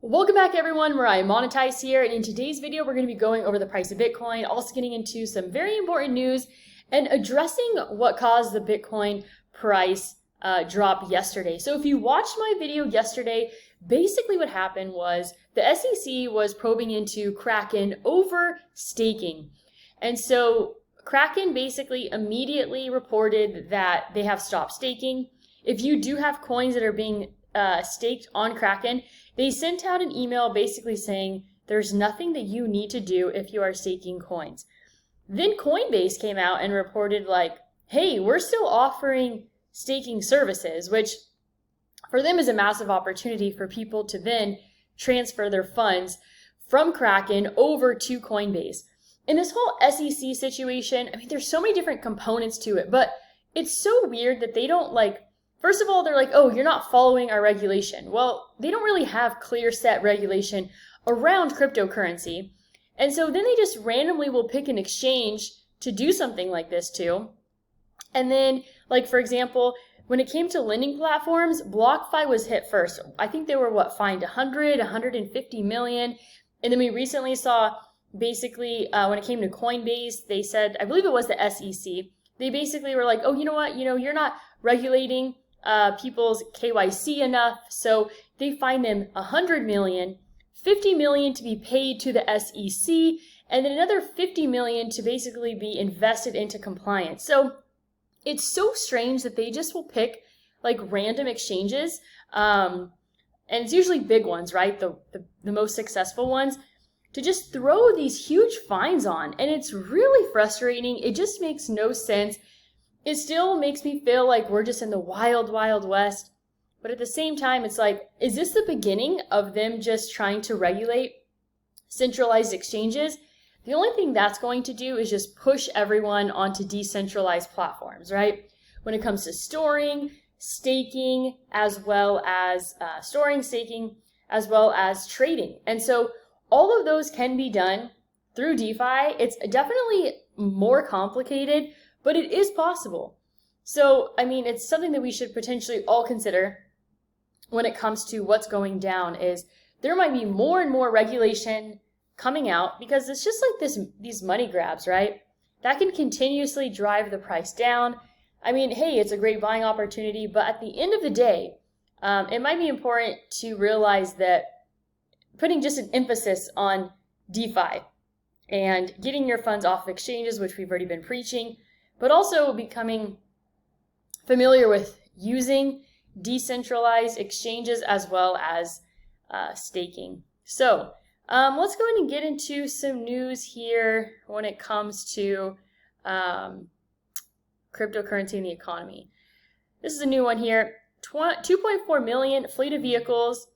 Welcome back everyone, Mariah Monetize here, and in today's video we're going to be going over the price of Bitcoin, also getting into some very important news and addressing what caused the Bitcoin price drop yesterday. So if you watched my video yesterday, basically what happened was the SEC was probing into Kraken over staking. And so Kraken basically immediately reported that they have stopped staking. If you do have coins that are being staked on Kraken, they sent out an email basically saying there's nothing that you need to do if you are staking coins. Then Coinbase came out and reported like, hey, we're still offering staking services, which for them is a massive opportunity for people to then transfer their funds from Kraken over to Coinbase. In this whole SEC situation, I mean, there's so many different components to it, but it's so weird that they don't first of all, they're like, oh, you're not following our regulation. Well, they don't really have clear set regulation around cryptocurrency. And so then they just randomly will pick an exchange to do something like this too. And then, for example, when it came to lending platforms, BlockFi was hit first. I think they were, fined 150 million. And then we recently saw basically when it came to Coinbase, they said, I believe it was the SEC, they basically were like, oh, you know what, you're not regulating people's KYC enough, so they fine them 100 million, 50 million to be paid to the SEC, and then another 50 million to basically be invested into compliance. So it's so strange that they just will pick random exchanges, and it's usually big ones, right? The most successful ones, to just throw these huge fines on, and it's really frustrating. It just makes no sense. It still makes me feel like we're just in the wild, wild west. But at the same time, it's like, is this the beginning of them just trying to regulate centralized exchanges? The only thing that's going to do is just push everyone onto decentralized platforms, right? When it comes to storing, staking, as well as staking, as well as trading. And so all of those can be done through DeFi. It's definitely more complicated, but it is possible. So, I mean, it's something that we should potentially all consider when it comes to what's going down, is there might be more and more regulation coming out, because it's just like these money grabs, right? That can continuously drive the price down. I mean, hey, it's a great buying opportunity, but at the end of the day, it might be important to realize that putting just an emphasis on DeFi and getting your funds off of exchanges, which we've already been preaching, but also becoming familiar with using decentralized exchanges as well as staking. So let's go ahead and get into some news here when it comes to cryptocurrency and the economy. This is a new one here. 2.4 million fleet of vehicles,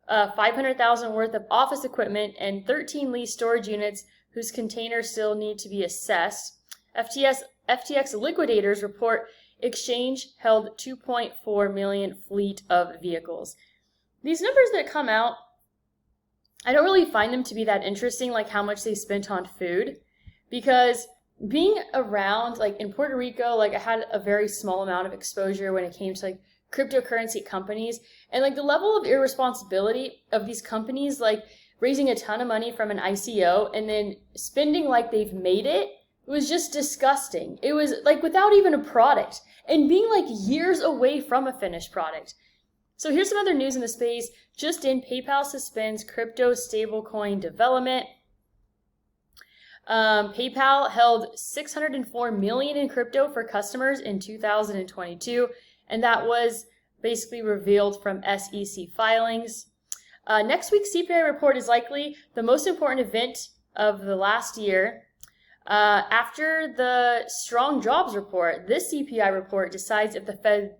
500,000 worth of office equipment, and 13 leased storage units whose containers still need to be assessed. FTX liquidators report exchange held 2.4 million fleet of vehicles. These numbers that come out, I don't really find them to be that interesting, like how much they spent on food, because being around, in Puerto Rico, I had a very small amount of exposure when it came to cryptocurrency companies, and the level of irresponsibility of these companies, raising a ton of money from an ICO and then spending like they've made it, was just disgusting. It was without even a product and being years away from a finished product. So here's some other news in the space. Just in, PayPal suspends crypto stablecoin development. PayPal held 604 million in crypto for customers in 2022, and that was basically revealed from SEC filings. Next week's CPI report is likely the most important event of the last year. After the strong jobs report, this CPI report decides if the Fed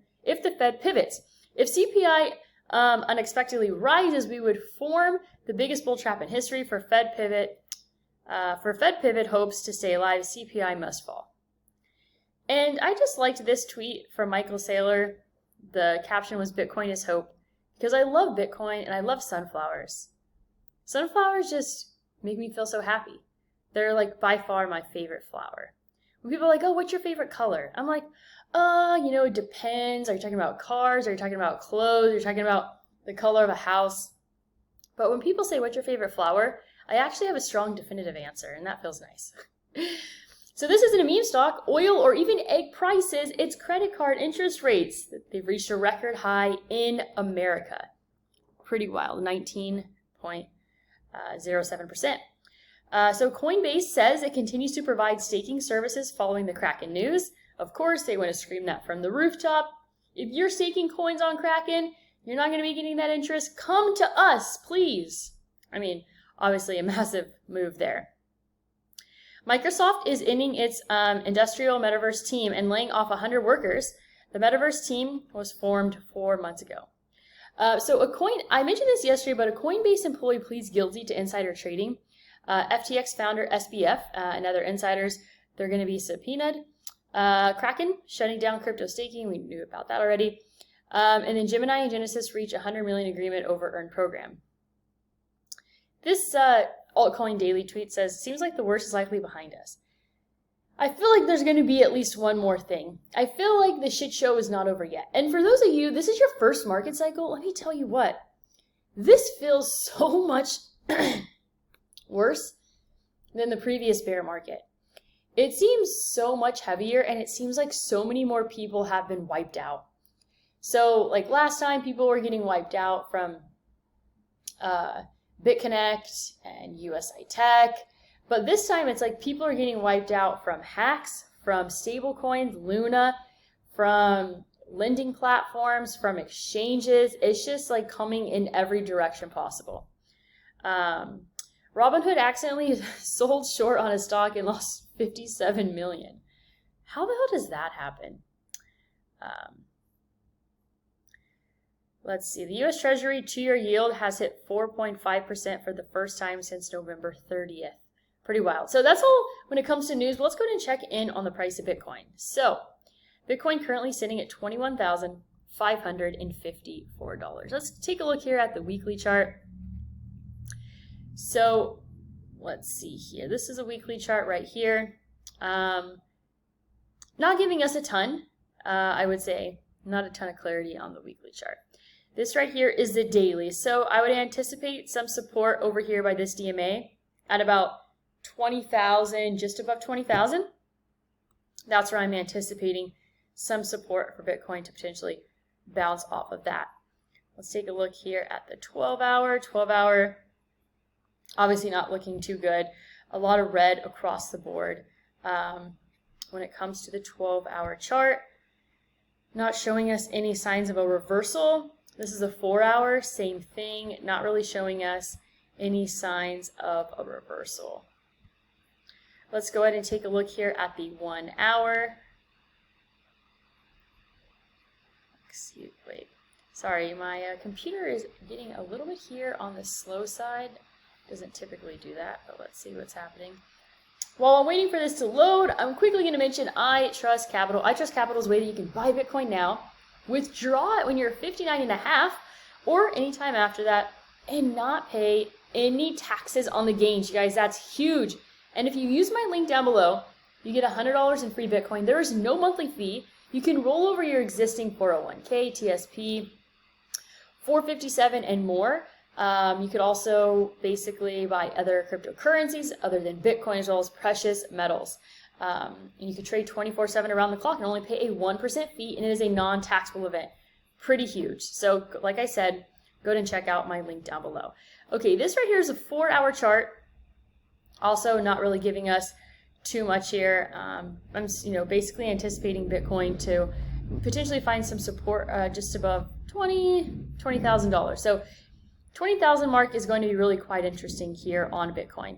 pivots. If CPI unexpectedly rises, we would form the biggest bull trap in history. For Fed pivot hopes to stay alive, CPI must fall. And I just liked this tweet from Michael Saylor. The caption was "Bitcoin is hope," because I love Bitcoin and I love sunflowers. Sunflowers just make me feel so happy. They're by far my favorite flower. When people are like, oh, what's your favorite color? I'm like, it depends. Are you talking about cars? Are you talking about clothes? Are you talking about the color of a house? But when people say, what's your favorite flower? I actually have a strong definitive answer, and that feels nice. So this isn't a meme stock, oil, or even egg prices. It's credit card interest rates. They've reached a record high in America. Pretty wild, 19.07%. So Coinbase says it continues to provide staking services following the Kraken news. Of course, they want to scream that from the rooftop. If you're staking coins on Kraken, you're not going to be getting that interest. Come to us, please. I mean, obviously a massive move there. Microsoft is ending its industrial metaverse team and laying off 100 workers. The metaverse team was formed 4 months ago. I mentioned this yesterday, but a Coinbase employee pleads guilty to insider trading. FTX founder SBF and other insiders, they're going to be subpoenaed. Kraken shutting down crypto staking. We knew about that already. And then Gemini and Genesis reach a $100 million agreement over earned program. This altcoin daily tweet says, seems like the worst is likely behind us. I feel like there's going to be at least one more thing. I feel like the shit show is not over yet. And for those of you, this is your first market cycle. Let me tell you what, this feels so much worse than the previous bear market. It seems so much heavier, and it seems like so many more people have been wiped out. So like last time, people were getting wiped out from BitConnect and USI Tech. But this time it's like people are getting wiped out from hacks, from stablecoins, Luna, from lending platforms, from exchanges. It's just like coming in every direction possible. Robinhood accidentally sold short on a stock and lost $57 million. How the hell does that happen? Let's see. The U.S. Treasury 2-year yield has hit 4.5% for the first time since November 30th. Pretty wild. So that's all when it comes to news. But let's go ahead and check in on the price of Bitcoin. So Bitcoin currently sitting at $21,554. Let's take a look here at the weekly chart. So let's see here. This is a weekly chart right here. Not giving us a ton, I would say. Not a ton of clarity on the weekly chart. This right here is the daily. So I would anticipate some support over here by this DMA at about 20,000, just above 20,000. That's where I'm anticipating some support for Bitcoin to potentially bounce off of that. Let's take a look here at the 12-hour. 12-hour, obviously not looking too good. A lot of red across the board. When it comes to the 12-hour chart, not showing us any signs of a reversal. This is a 4-hour, same thing, not really showing us any signs of a reversal. Let's go ahead and take a look here at the 1 hour. Wait, sorry, my computer is getting a little bit here on the slow side. Doesn't typically do that, but let's see what's happening. While I'm waiting for this to load, I'm quickly going to mention iTrust Capital. iTrust Capital is a way that you can buy Bitcoin now, withdraw it when you're 59.5 or anytime after that, and not pay any taxes on the gains. You guys, that's huge. And if you use my link down below, you get $100 in free Bitcoin. There is no monthly fee. You can roll over your existing 401k, TSP, 457 and more. You could also basically buy other cryptocurrencies other than Bitcoin, as well as precious metals. And you could trade 24/7 around the clock and only pay a 1% fee, and it is a non-taxable event. Pretty huge. So like I said, go ahead and check out my link down below. Okay, this right here is a 4-hour chart. Also not really giving us too much here. I'm basically anticipating Bitcoin to potentially find some support just above $20,000. So 20,000 mark is going to be really quite interesting here on Bitcoin.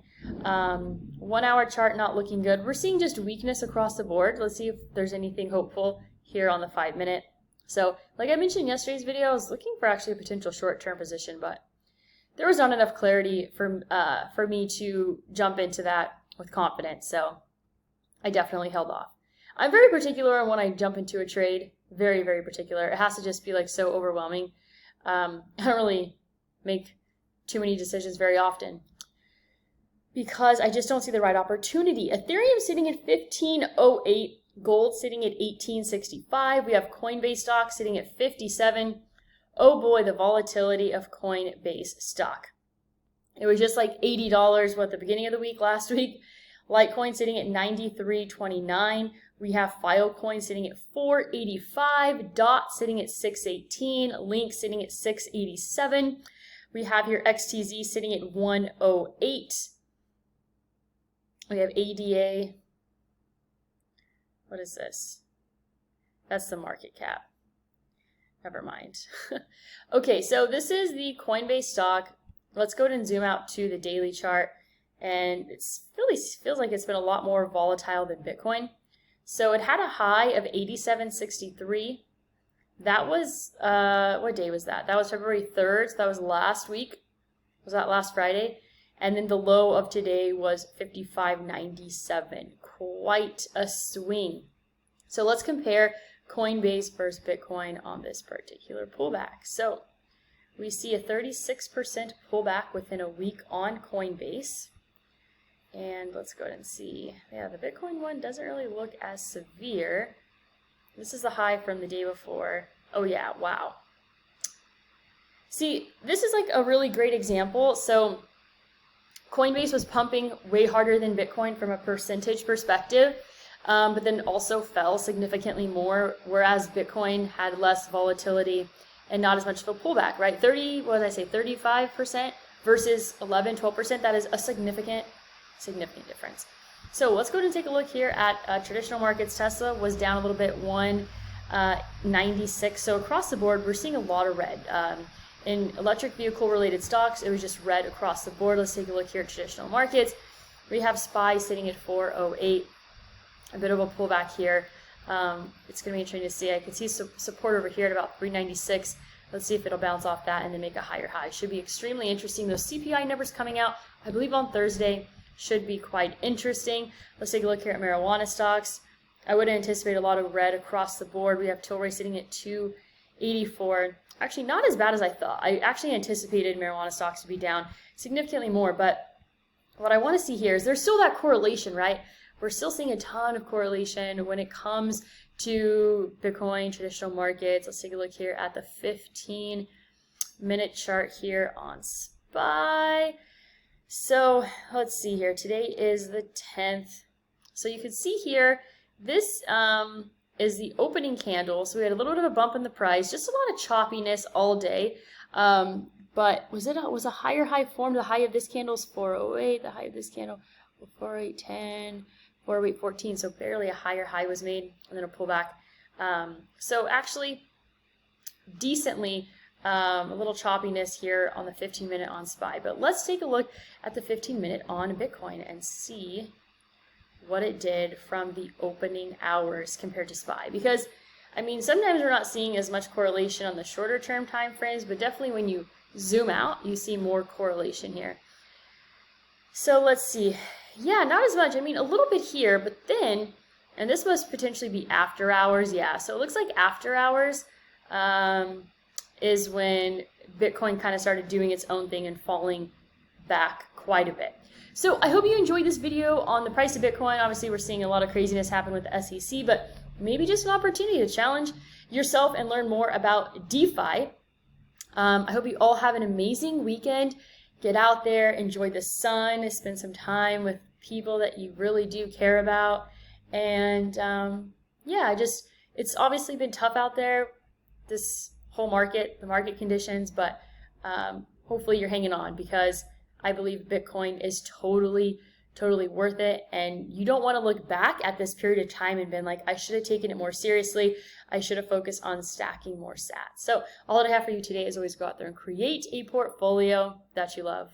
1 hour chart not looking good. We're seeing just weakness across the board. Let's see if there's anything hopeful here on the 5 minute. So like I mentioned in yesterday's video, I was looking for actually a potential short-term position, but there was not enough clarity for me to jump into that with confidence. So I definitely held off. I'm very particular on when I jump into a trade. Very, very particular. It has to just be like so overwhelming. I don't really make too many decisions very often because I just don't see the right opportunity. Ethereum sitting at 1508, gold sitting at 1865. We have Coinbase stock sitting at 57. Oh boy, the volatility of Coinbase stock. It was just like $80 at the beginning of the week last week. Litecoin sitting at 93.29. We have Filecoin sitting at 485. DOT sitting at 618. Link sitting at 687. We have here XTZ sitting at 108. We have ADA. What is this? That's the market cap. Never mind. Okay, so this is the Coinbase stock. Let's go ahead and zoom out to the daily chart. And it really feels like it's been a lot more volatile than Bitcoin. So it had a high of 87.63. That was, what day was that? That was February 3rd. So that was last week. Was that last Friday? And then the low of today was 55.97. Quite a swing. So let's compare Coinbase versus Bitcoin on this particular pullback. So we see a 36% pullback within a week on Coinbase. And let's go ahead and see. Yeah, the Bitcoin one doesn't really look as severe. This is the high from the day before. Oh yeah, wow. See, this is like a really great example. So Coinbase was pumping way harder than Bitcoin from a percentage perspective, but then also fell significantly more, whereas Bitcoin had less volatility and not as much of a pullback, right? 35% versus 12%. That is a significant difference. So let's go ahead and take a look here at traditional markets. Tesla was down a little bit, 196. So across the board, we're seeing a lot of red. In electric vehicle related stocks, it was just red across the board. Let's take a look here at traditional markets. We have SPY sitting at 408. A bit of a pullback here. It's going to be interesting to see. I can see support over here at about 396. Let's see if it'll bounce off that and then make a higher high. Should be extremely interesting. Those CPI numbers coming out, I believe on Thursday, should be quite interesting. Let's take a look here at marijuana stocks. I would anticipate a lot of red across the board. We have Tilray sitting at 284. Actually, not as bad as I thought. I actually anticipated marijuana stocks to be down significantly more, but what I want to see here is there's still that correlation, right? We're still seeing a ton of correlation when it comes to Bitcoin, traditional markets. Let's take a look here at the 15-minute chart here on SPY. So let's see here. Today is the 10th. So you can see here, this is the opening candle. So we had a little bit of a bump in the price, just a lot of choppiness all day. But was a higher high formed? The high of this candle is 408. The high of this candle, 4810, 4814. So barely a higher high was made, and then a pullback. So actually, decently. A little choppiness here on the 15-minute on SPY. But let's take a look at the 15-minute on Bitcoin and see what it did from the opening hours compared to SPY. Because, I mean, sometimes we're not seeing as much correlation on the shorter term time frames, but definitely when you zoom out, you see more correlation here. So let's see. Yeah, not as much. I mean, a little bit here, but then, and this must potentially be after hours. Yeah, so it looks like after hours is when Bitcoin kind of started doing its own thing and falling back quite a bit. So I hope you enjoyed this video on the price of Bitcoin. Obviously, we're seeing a lot of craziness happen with the SEC, but maybe just an opportunity to challenge yourself and learn more about DeFi. I hope you all have an amazing weekend. Get out there, enjoy the sun, spend some time with people that you really do care about. And yeah, it's obviously been tough out there, this whole market, the market conditions, but hopefully you're hanging on, because I believe Bitcoin is totally worth it. And you don't want to look back at this period of time and been like, I should have taken it more seriously. I should have focused on stacking more sats. So all that I have for you today is always go out there and create a portfolio that you love.